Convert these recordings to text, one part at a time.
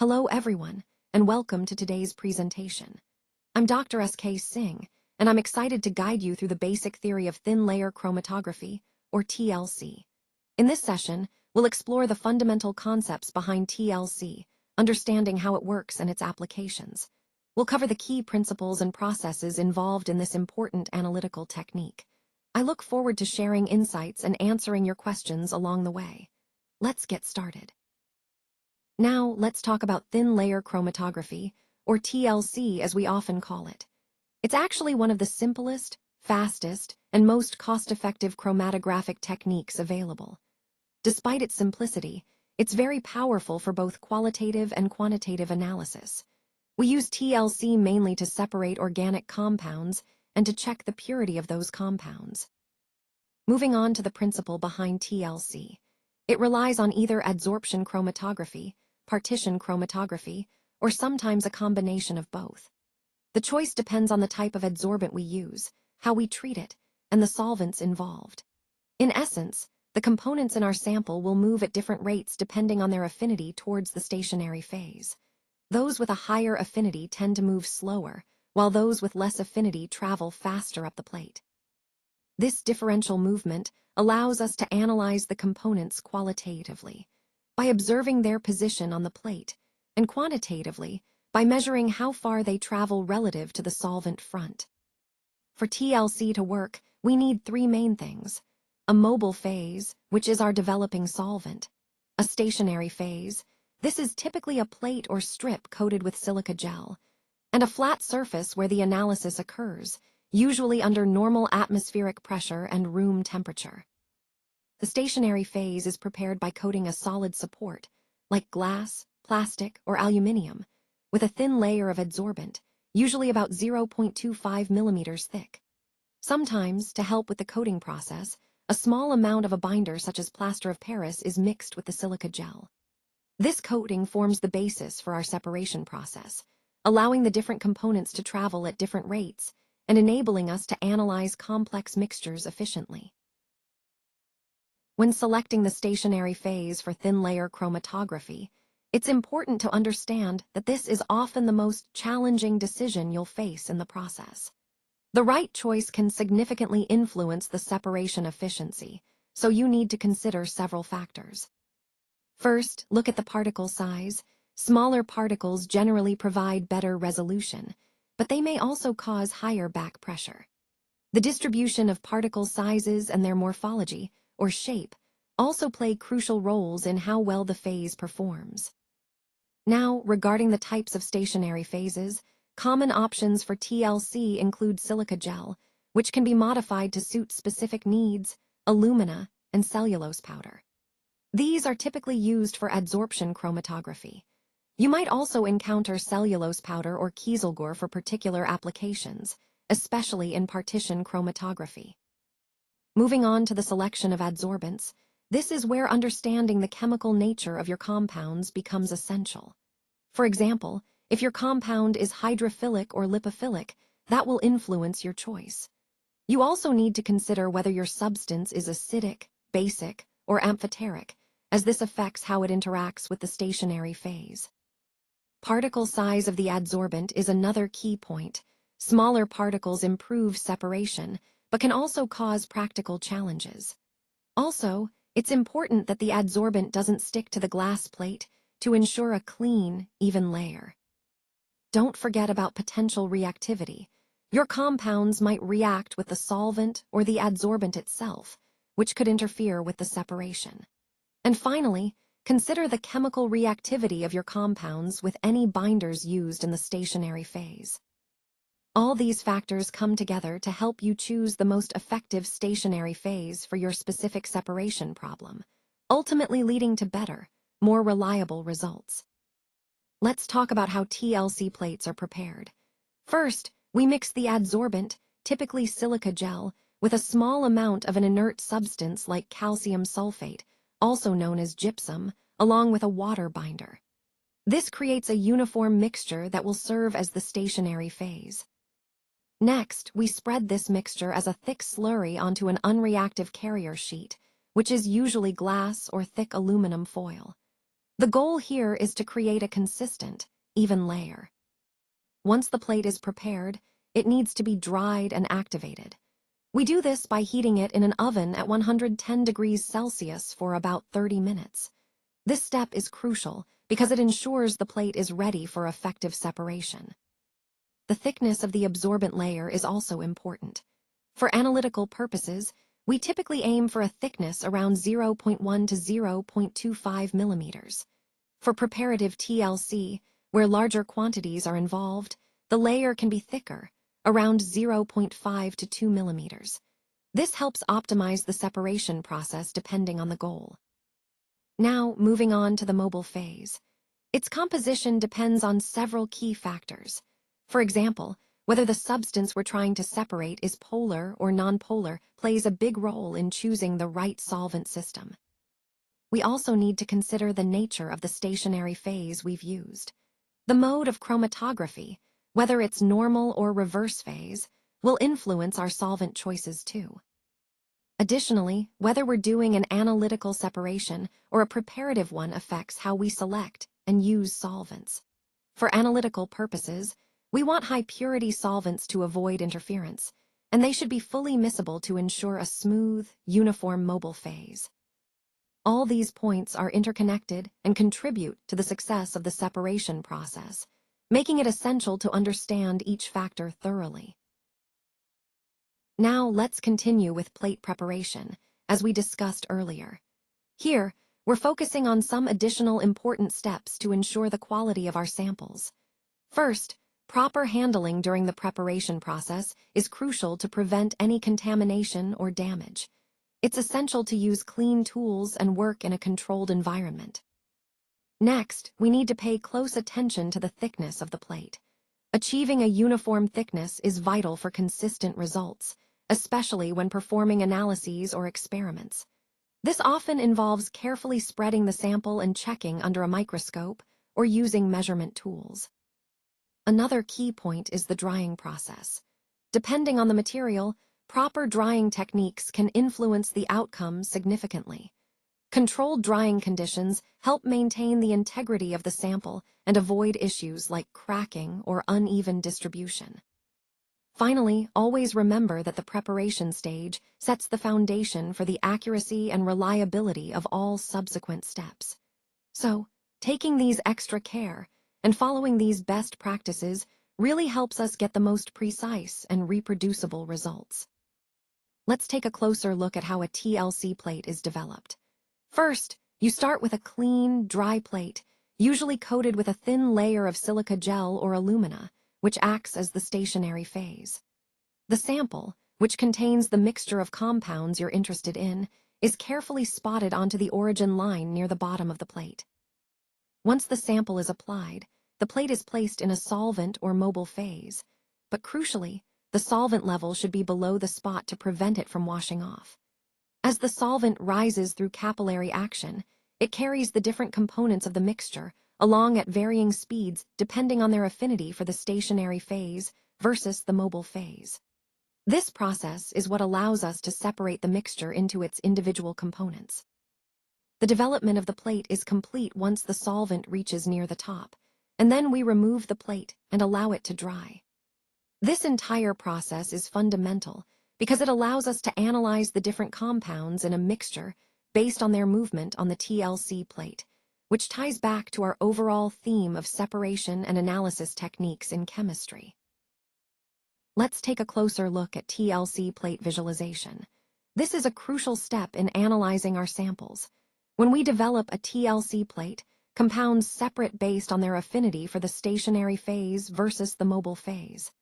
Hello everyone, and welcome to today's presentation. I'm Dr. S.K. Singh, and I'm excited to guide you through the basic theory of thin layer chromatography, or TLC. In this session, we'll explore the fundamental concepts behind TLC, understanding how it works and its applications. We'll cover the key principles and processes involved in this important analytical technique. I look forward to sharing insights and answering your questions along the way. Let's get started. Now, let's talk about thin layer chromatography, or TLC as we often call it. It's actually one of the simplest, fastest, and most cost-effective chromatographic techniques available. Despite its simplicity, it's very powerful for both qualitative and quantitative analysis. We use TLC mainly to separate organic compounds and to check the purity of those compounds. Moving on to the principle behind TLC. It relies on either adsorption chromatography, partition chromatography, or sometimes a combination of both. The choice depends on the type of adsorbent we use, how we treat it, and the solvents involved. In essence, the components in our sample will move at different rates depending on their affinity towards the stationary phase. Those with a higher affinity tend to move slower, while those with less affinity travel faster up the plate. This differential movement allows us to analyze the components qualitatively, by observing their position on the plate, and quantitatively, by measuring how far they travel relative to the solvent front. For TLC to work, we need three main things: a mobile phase, which is our developing solvent; a stationary phase, this is typically a plate or strip coated with silica gel; and a flat surface where the analysis occurs, usually under normal atmospheric pressure and room temperature. The stationary phase is prepared by coating a solid support, like glass, plastic, or aluminium, with a thin layer of adsorbent, usually about 0.25 millimeters thick. Sometimes, to help with the coating process, a small amount of a binder such as plaster of Paris is mixed with the silica gel. This coating forms the basis for our separation process, allowing the different components to travel at different rates and enabling us to analyze complex mixtures efficiently. When selecting the stationary phase for thin layer chromatography, it's important to understand that this is often the most challenging decision you'll face in the process. The right choice can significantly influence the separation efficiency, so you need to consider several factors. First, look at the particle size. Smaller particles generally provide better resolution, but they may also cause higher back pressure. The distribution of particle sizes and their morphology, or shape, also play crucial roles in how well the phase performs. Now, regarding the types of stationary phases, common options for TLC include silica gel, which can be modified to suit specific needs, alumina, and cellulose powder. These are typically used for adsorption chromatography. You might also encounter cellulose powder or kieselguhr for particular applications, especially in partition chromatography. Moving on to the selection of adsorbents, this is where understanding the chemical nature of your compounds becomes essential. For example, if your compound is hydrophilic or lipophilic, that will influence your choice. You also need to consider whether your substance is acidic, basic, or amphoteric, as this affects how it interacts with the stationary phase. Particle size of the adsorbent is another key point. Smaller particles improve separation, but can also cause practical challenges. Also, it's important that the adsorbent doesn't stick to the glass plate to ensure a clean, even layer. Don't forget about potential reactivity. Your compounds might react with the solvent or the adsorbent itself, which could interfere with the separation. And finally, consider the chemical reactivity of your compounds with any binders used in the stationary phase. All these factors come together to help you choose the most effective stationary phase for your specific separation problem, ultimately leading to better, more reliable results. Let's talk about how TLC plates are prepared. First, we mix the adsorbent, typically silica gel, with a small amount of an inert substance like calcium sulfate, also known as gypsum, along with a water binder. This creates a uniform mixture that will serve as the stationary phase. Next, we spread this mixture as a thick slurry onto an unreactive carrier sheet, which is usually glass or thick aluminum foil. The goal here is to create a consistent, even layer. Once the plate is prepared, it needs to be dried and activated. We do this by heating it in an oven at 110 degrees Celsius for about 30 minutes. This step is crucial because it ensures the plate is ready for effective separation. The thickness of the absorbent layer is also important. For analytical purposes, we typically aim for a thickness around 0.1 to 0.25 millimeters. For preparative TLC, where larger quantities are involved, the layer can be thicker, around 0.5 to 2 millimeters. This helps optimize the separation process depending on the goal. Now, moving on to the mobile phase. Its composition depends on several key factors. For example, whether the substance we're trying to separate is polar or nonpolar plays a big role in choosing the right solvent system. We also need to consider the nature of the stationary phase we've used. The mode of chromatography, whether it's normal or reverse phase, will influence our solvent choices too. Additionally, whether we're doing an analytical separation or a preparative one affects how we select and use solvents. For analytical purposes, we want high-purity solvents to avoid interference, and they should be fully miscible to ensure a smooth, uniform mobile phase. All these points are interconnected and contribute to the success of the separation process, making it essential to understand each factor thoroughly. Now let's continue with plate preparation, as we discussed earlier. Here, we're focusing on some additional important steps to ensure the quality of our samples. First, proper handling during the preparation process is crucial to prevent any contamination or damage. It's essential to use clean tools and work in a controlled environment. Next, we need to pay close attention to the thickness of the plate. Achieving a uniform thickness is vital for consistent results, especially when performing analyses or experiments. This often involves carefully spreading the sample and checking under a microscope or using measurement tools. Another key point is the drying process. Depending on the material, proper drying techniques can influence the outcome significantly. Controlled drying conditions help maintain the integrity of the sample and avoid issues like cracking or uneven distribution. Finally, always remember that the preparation stage sets the foundation for the accuracy and reliability of all subsequent steps. So, taking these extra care and following these best practices really helps us get the most precise and reproducible results. Let's take a closer look at how a TLC plate is developed. First, you start with a clean, dry plate, usually coated with a thin layer of silica gel or alumina, which acts as the stationary phase. The sample, which contains the mixture of compounds you're interested in, is carefully spotted onto the origin line near the bottom of the plate. Once the sample is applied, the plate is placed in a solvent or mobile phase, but crucially, the solvent level should be below the spot to prevent it from washing off. As the solvent rises through capillary action, it carries the different components of the mixture along at varying speeds depending on their affinity for the stationary phase versus the mobile phase. This process is what allows us to separate the mixture into its individual components. The development of the plate is complete once the solvent reaches near the top, and then we remove the plate and allow it to dry. This entire process is fundamental because it allows us to analyze the different compounds in a mixture based on their movement on the TLC plate, which ties back to our overall theme of separation and analysis techniques in chemistry. Let's take a closer look at TLC plate visualization. This is a crucial step in analyzing our samples. When we develop a TLC plate, compounds separate based on their affinity for the stationary phase versus the mobile phase.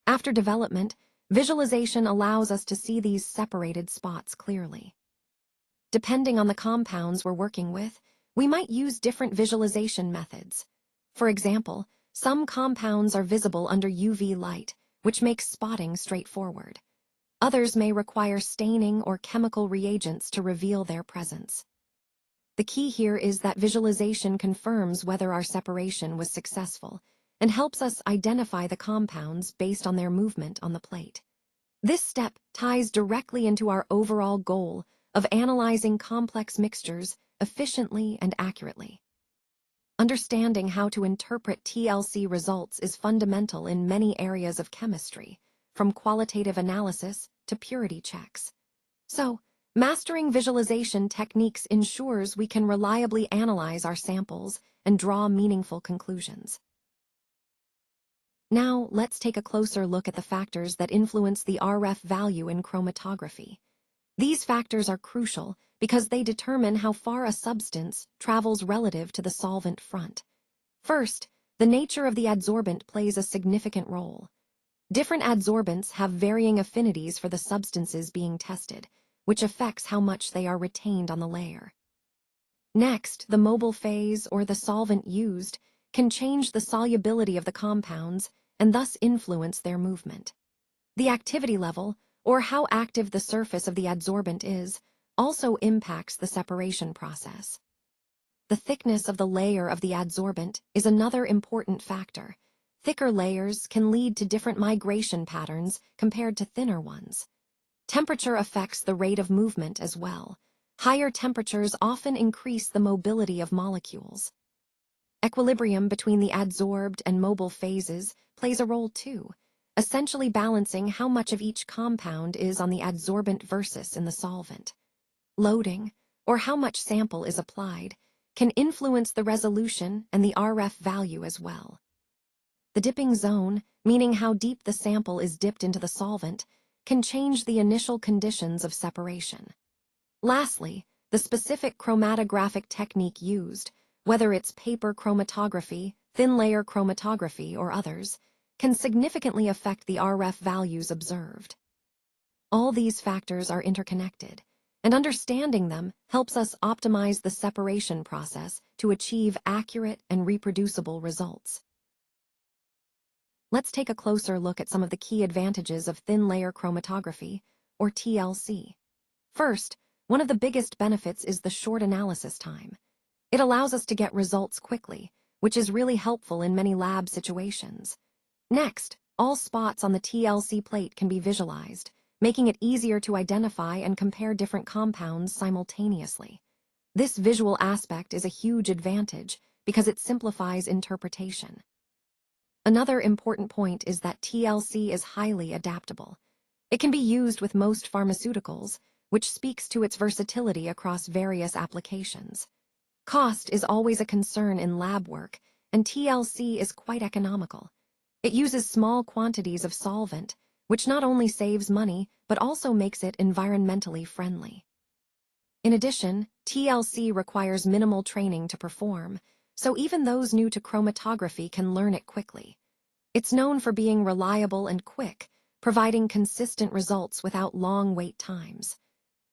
After development, visualization allows us to see these separated spots clearly. Depending on the compounds we're working with, we might use different visualization methods. For example, some compounds are visible under UV light, which makes spotting straightforward. Others may require staining or chemical reagents to reveal their presence. The key here is that visualization confirms whether our separation was successful and helps us identify the compounds based on their movement on the plate. This step ties directly into our overall goal of analyzing complex mixtures efficiently and accurately. Understanding how to interpret TLC results is fundamental in many areas of chemistry, from qualitative analysis to purity checks. So, mastering visualization techniques ensures we can reliably analyze our samples and draw meaningful conclusions. Now, let's take a closer look at the factors that influence the RF value in chromatography. These factors are crucial because they determine how far a substance travels relative to the solvent front. First, the nature of the adsorbent plays a significant role. Different adsorbents have varying affinities for the substances being tested, which affects how much they are retained on the layer. Next, the mobile phase, or the solvent used, can change the solubility of the compounds and thus influence their movement. The activity level, or how active the surface of the adsorbent is, also impacts the separation process. The thickness of the layer of the adsorbent is another important factor. Thicker layers can lead to different migration patterns compared to thinner ones. Temperature affects the rate of movement as well. Higher temperatures often increase the mobility of molecules. Equilibrium between the adsorbed and mobile phases plays a role too, essentially balancing how much of each compound is on the adsorbent versus in the solvent. Loading, or how much sample is applied, can influence the resolution and the RF value as well. The dipping zone, meaning how deep the sample is dipped into the solvent, can change the initial conditions of separation. Lastly, the specific chromatographic technique used, whether it's paper chromatography, thin layer chromatography, or others, can significantly affect the RF values observed. All these factors are interconnected, and understanding them helps us optimize the separation process to achieve accurate and reproducible results. Let's take a closer look at some of the key advantages of thin layer chromatography, or TLC. First, one of the biggest benefits is the short analysis time. It allows us to get results quickly, which is really helpful in many lab situations. Next, all spots on the TLC plate can be visualized, making it easier to identify and compare different compounds simultaneously. This visual aspect is a huge advantage because it simplifies interpretation. Another important point is that TLC is highly adaptable. It can be used with most pharmaceuticals, which speaks to its versatility across various applications. Cost is always a concern in lab work, and TLC is quite economical. It uses small quantities of solvent, which not only saves money, but also makes it environmentally friendly. In addition, TLC requires minimal training to perform, so even those new to chromatography can learn it quickly. It's known for being reliable and quick, providing consistent results without long wait times.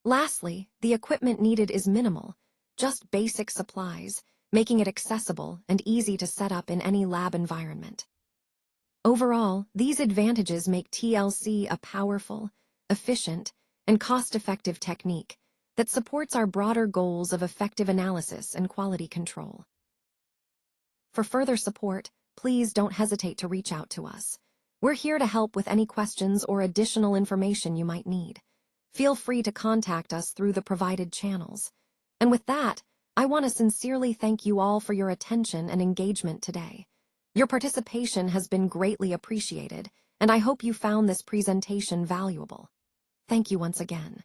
Lastly, the equipment needed is minimal, just basic supplies, making it accessible and easy to set up in any lab environment. Overall, these advantages make TLC a powerful, efficient, and cost-effective technique that supports our broader goals of effective analysis and quality control. For further support, please don't hesitate to reach out to us. We're here to help with any questions or additional information you might need. Feel free to contact us through the provided channels. And with that, I want to sincerely thank you all for your attention and engagement today. Your participation has been greatly appreciated, and I hope you found this presentation valuable. Thank you once again.